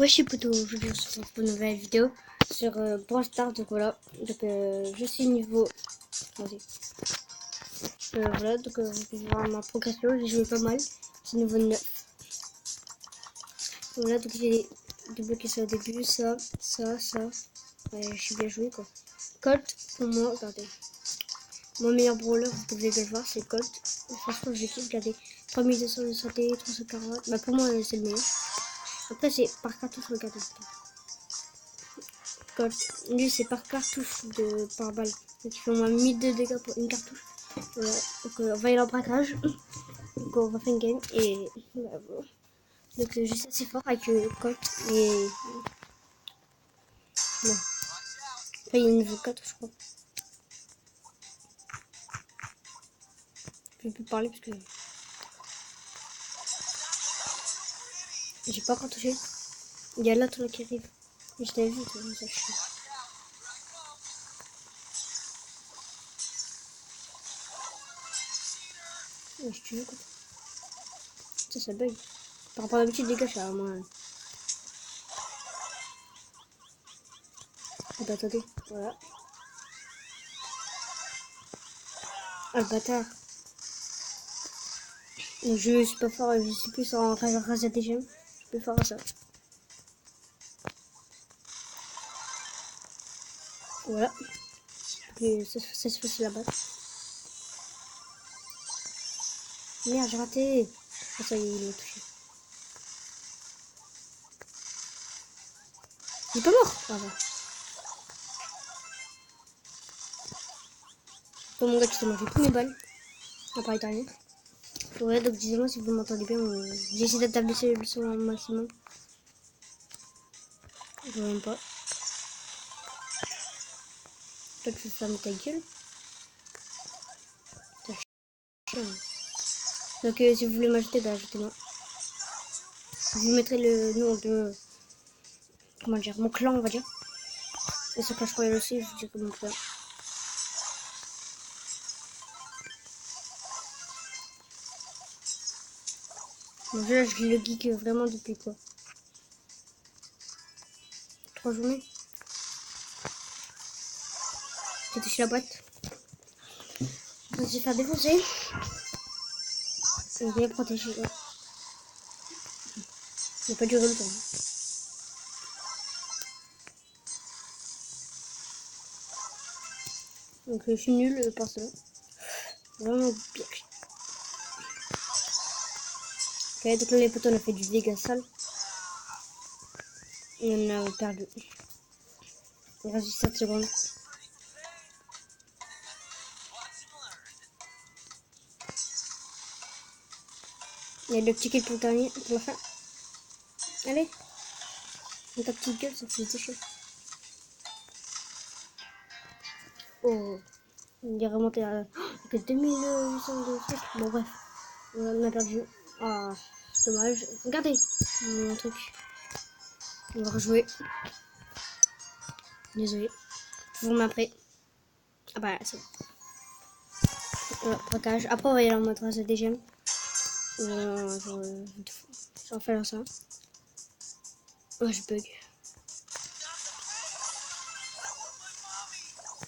Ouais, je suis plutôt aujourd'hui on se retrouve pour une nouvelle vidéo sur Brawl Stars. Donc voilà, donc je suis niveau. Vas-y. Voilà, donc vous pouvez voir ma progression. J'ai joué pas mal. C'est niveau 9. Voilà, donc j'ai débloqué ça au début. Ça. Ouais, je suis bien joué quoi. Colt, pour moi, regardez. Mon meilleur brawler, vous pouvez le voir, c'est Colt. Franchement, je kiffe. Regardez, 3200 de santé, 340. Bah, pour moi, c'est le meilleur. Après, c'est par cartouche, regardez. Lui c'est par cartouche de par balle. Donc il fait au moins 1002 dégâts pour une cartouche. Voilà. Donc on va aller en braquage. Donc on va faire une game et bah, voilà. Donc je suis assez fort avec Colt et bon. Après il y a niveau 4 je crois. Je peux plus parler parce que j'ai pas encore touché. Il y a l'autre là qui arrive. Je t'avais vu toi, ça je je te veux quoi. Ça bug. Par rapport à l'habitude les gars je suis à moins. Ah bah attendez, voilà. Ah le bâtard. Donc, je suis pas fort, je suis plus en race ATGM. Je suis plus fort à ça. Voilà. Et ça se fait la battre. Merde, j'ai raté. Ah, ça y est, il m'a touché. Il est pas mort. Ah, bah. Bon, mon gars, tu t'es mangé tous mes balles. À part les dernières. Ouais, donc disez-moi si vous m'entendez bien. J'ai essayé d'abaisser le son au maximum. Je vois même pas. Toi, tu fermes ta gueule. Donc, si vous voulez m'ajouter, bah, ajoutez-moi. Je vous mettrai le nom de. Comment dire, mon clan, on va dire. Et ce Clash Royale aussi, je vous dirai mon clan. Donc là, je le geek vraiment depuis quoi 3 journées. J'ai touché la boîte. Je vais se faire défoncer. Et bien protégé. Ouais. Il n'a pas duré longtemps. Donc je suis nul par ça. Vraiment bien. Ok, donc là les potes on a fait du dégât sale. Et on a perdu. Il reste 7 secondes. Il y a le petit kill pour le dernier, pour la fin. Allez. Et ta petite gueule, ça fait des choses. Oh. Il est remonté à que 2800 de trucs. Bon bref. On a perdu. Ah, c'est dommage. Regardez mon truc. On va rejouer. Désolé. Je vous remets après. Ah bah c'est bon. Braquage. Après on va y aller en mode race DGM. Je vais faire ça. Oh je bug.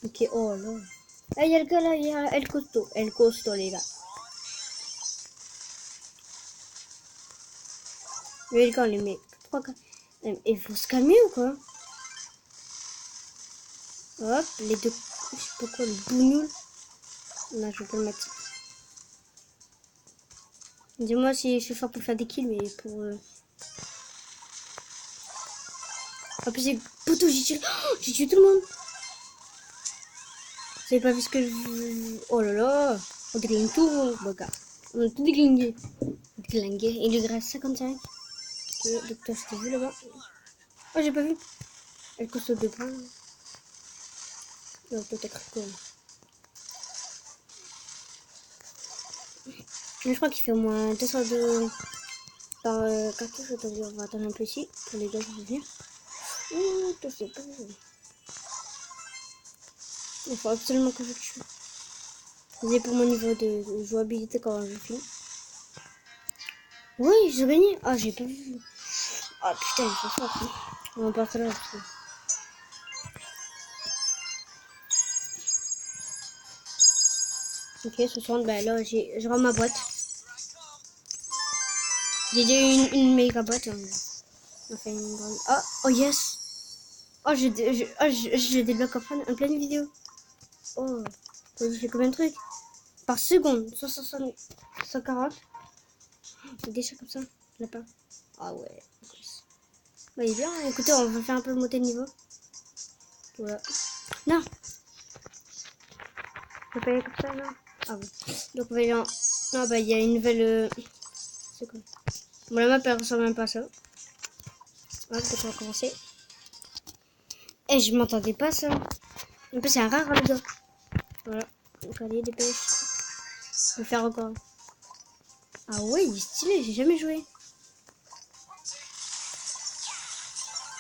Ok, oh là. Ah, il y a le gars là, il y a El Costo. El Costo les gars. Mais les gars, les mecs. Pourquoi il faut se calmer ou quoi? Hop, les deux. Je sais pas quoi, le bougnoul. Là, je peux le mettre. Dis-moi si je suis fort pour faire des kills, mais pour. En plus, c'est poteau, j'ai tué tout le monde. Vous avez pas vu ce que je. Oh là là. On déglingue tout, regarde. On a tout déglingué. Déglingué. Et il lui reste 55. Et donc, toi, je t'ai vu là-bas. Oh, j'ai pas vu. Elle coûte 2 points. Non, peut-être quoi. Mais je crois qu'il fait au moins 202 par cartouche. Attendez, on va attendre un peu ici. Pour les gars qui vont venir. Ouh, toi, c'est pas vu. Il faut absolument que je tue. C'est pour mon niveau de jouabilité quand je finis. Oui, j'ai gagné. Ah, j'ai pas vu. Ah putain, ils sont forts. Hein. On va partir là. Ok, 60, bah là je rends ma boîte. J'ai déjà une méga boîte. On fait une grande... Oh yes. Oh je débloque en pleine vidéo. Oh, j'ai fait combien de trucs par seconde? 160, 140. Des choses comme ça, là pas. Ah ouais. Bah il est bien, écoutez, on va faire un peu monter le niveau. Voilà. Non, on peut pas y aller comme ça, non. Ah bon. Donc on va aller en... Non, bah il y a une nouvelle... C'est quoi? Bon, la map elle ressemble même pas à ça. Voilà, peut-être on va commencer. Eh, je m'entendais pas ça. En plus c'est un rare les gars. Voilà. Donc allez, dépêche. Je vais faire encore. Ah ouais, il est stylé, j'ai jamais joué.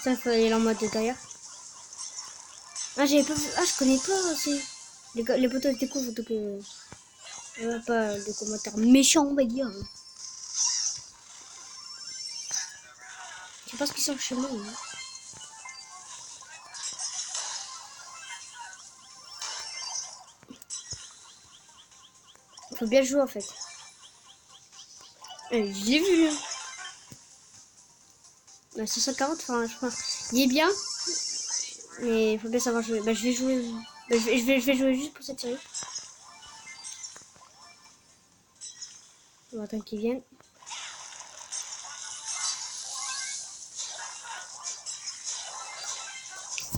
Ça, il faut aller en mode de derrière. Ah, j'avais pas... Ah, je connais pas aussi. Les potos étaient cool, donc... pas de commentaires méchants, on va dire. Je sais pas ce qu'ils sont chez moi. Hein. Faut bien jouer en fait. Je l'ai vu là. Bah, 640, enfin je crois. Il est bien. Mais il faut bien savoir jouer. Bah je vais jouer. Bah, je vais jouer juste pour cette série. On va attendre qu'ils viennent.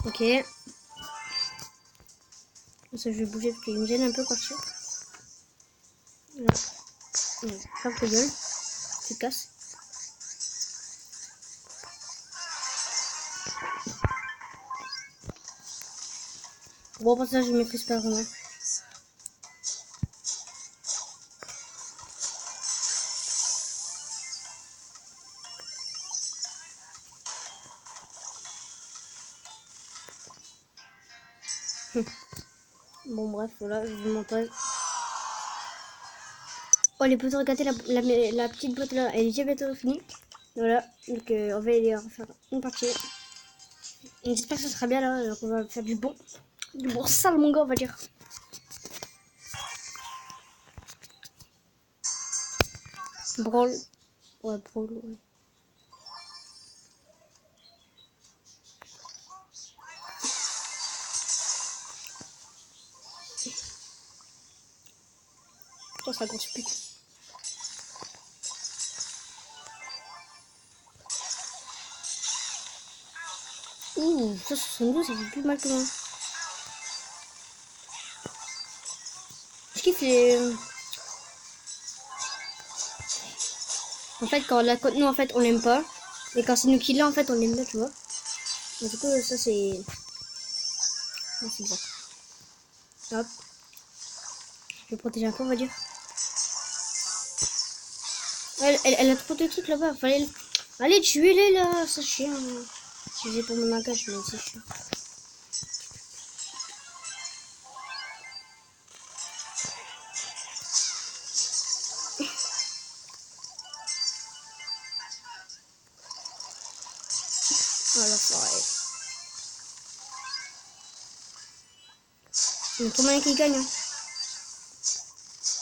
Ok. Ça je vais bouger parce qu'il me gêne un peu quand je suis. Là. Ferme ta gueule. Tu te casses. Bon pour ça je maîtrise pas vraiment. Bon bref voilà, je vous montre. Oh les potos, regardez la petite boîte là, elle est déjà bientôt finie. Voilà, donc on va aller refaire une partie. J'espère que ça sera bien là, donc on va faire du bon sale mon gars on va dire. Brawl. Ouais, brawl, ouais. Putain, ça grosse pute. Ouh, ça 72, ça fait plus mal que moi. Je kiffe les... En fait, quand la côte nous, en fait, on l'aime pas. Et quand c'est nous qui l'a, en fait, on l'aime bien, tu vois. Donc, du coup, ça, c'est... Ah, c'est bizarre. Hop. Je vais protéger un peu, on va dire. Elle a trop de trucs là-bas. Fallait... Allez, tuez-les, là. Ça chien. Je faisais pour mon langage, mais c'est chiant. Voilà, pareil. Il y a trop mal qui gagne. Hein.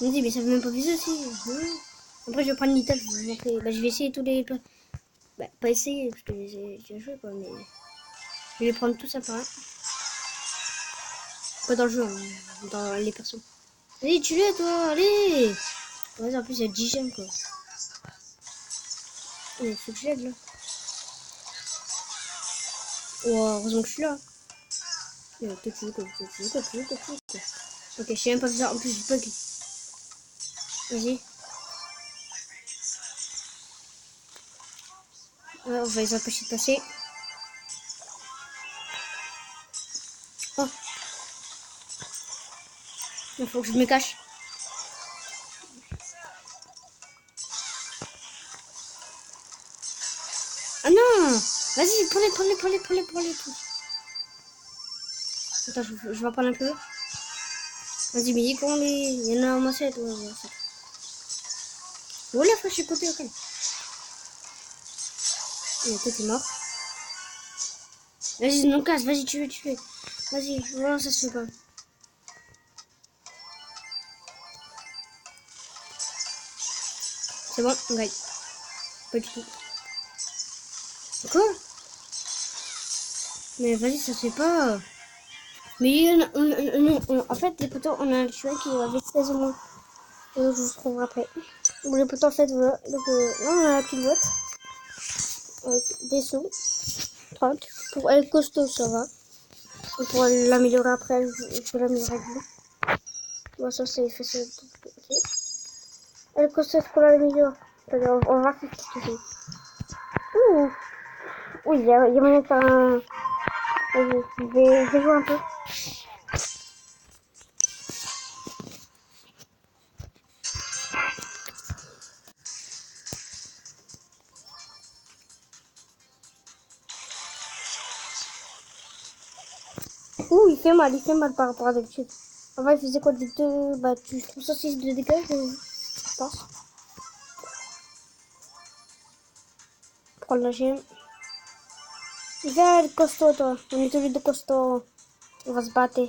Je me dis, mais ça veut même pas viser aussi. Après, je vais prendre l'Italie, je vais vous montrer. Bah, je vais essayer tous les... Bah, pas essayer, parce que j'ai joué, quoi, mais... Je vais les prendre tous à part. Pas dans le jeu, hein, dans les persos. Allez, tue-les, toi, allez. Ouais, en plus, il y a 10 gemmes, quoi. Il faut que je l'aide, là. Oh, heureusement que je suis là. Ok, je sais même pas faire ça. En plus, je bug. Vas-y. Ouais, on va les empêcher de passer. Oh. Il faut que je me cache. Ah non. Vas-y, prends-les. Attends, je vais en prendre un peu. Vas-y, mais dis qu'on les... Il y en a au moins 7. Ouais, 7. Oh la fois, je suis côté, ok. Et toi, t'es mort. Vas-y, non, casse, vas-y, tu fais. Vas-y, voilà, ça se fait pas. C'est bon, on gagne. Pas du tout. Quoi? Mais vas-y, ça se fait pas. Mais en fait, les potos, on a un tueur qui avait 16 au moins. Donc, je vous trouverai après. Bon, les potos, en fait, voilà. Donc, là, on a la pilote. Avec des sous. 30. Pour elle, costaud, ça va. Et pour l'améliorer après, je vais l'améliorer avec vous. Bon, ça, c'est facile. Ok. Elle costaud pour l'améliorer. On va voir ce que c'est. Ouh. Oui, il y a moyen de faire un... Vas-y, je vais jouer un peu. Ouh, il fait mal par rapport à d'habitude. En fait, il faisait quoi de 2... Bah, tu trouves ça 6 de dégâts, je pense. Prendre la gemme. Viens, le costaud, toi. On est tous les deux costauds. On va se battre.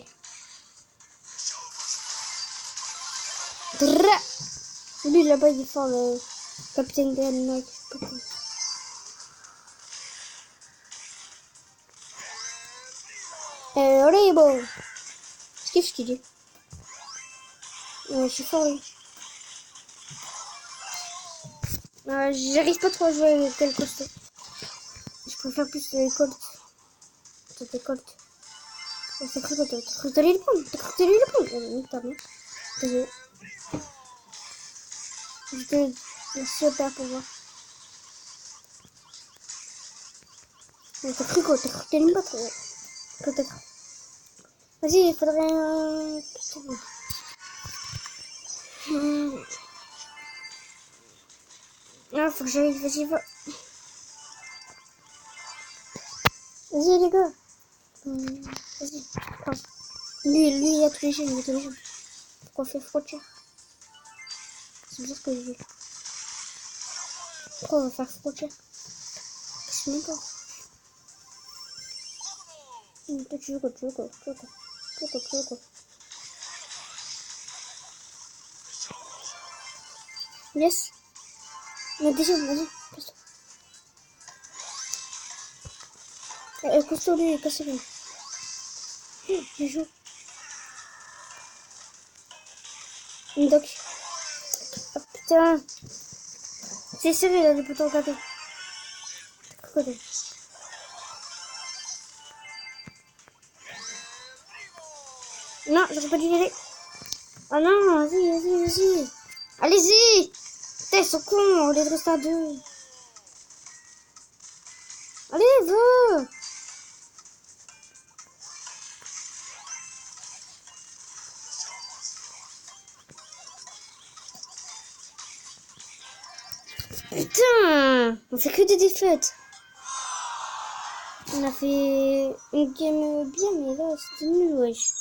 Lui, là-bas, il est fort, le capitaine de Nike. Horrible. Qu'est-ce que tu dis? Je suis fort, lui. J'arrive pas trop à jouer avec quel costaud. Je préfère plus les Colts. Ça t'es Colts. C'est cru que t'as cru que t'allais le prendre. T'as cru que t'allais le prendre. T'as bien. Désolé. J'étais super pour voir. T'as cru quoi? T'as cru que t'allais me battre? Peut-être. Vas-y, il faudrait un... Ah, faut que j'aille. Vas-y, va. Vas-y, les gars. Vas-y. Prends. Lui, il a tous les jeux, il a tous les jeux. Pourquoi on fait frontière? C'est bizarre ce que je veux. Pourquoi on va faire frontière? Je sais même pas. Toi, tu veux quoi? Tu veux quoi? Tu veux quoi? Tu veux quoi? Tu veux quoi? Yes. Mais déjà, vas-y. Casse-toi. Casse-toi, lui, casse-toi. Je joue. Une doc. Oh putain. C'est serré là, les boutons regardez. Regardez. Non, j'aurais pas dû y aller. Oh non, vas-y, vas-y, vas-y. Allez-y. Putain, ils sont cons, on les reste à 2. Allez, va. Putain, on fait que des défaites. On a fait une game bien, mais là, c'était nul, wesh.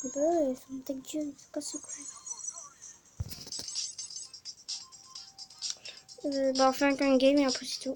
Bah ouais, ta gueule, c'est pas ce coup. Bah, on fait un game et après c'est tout.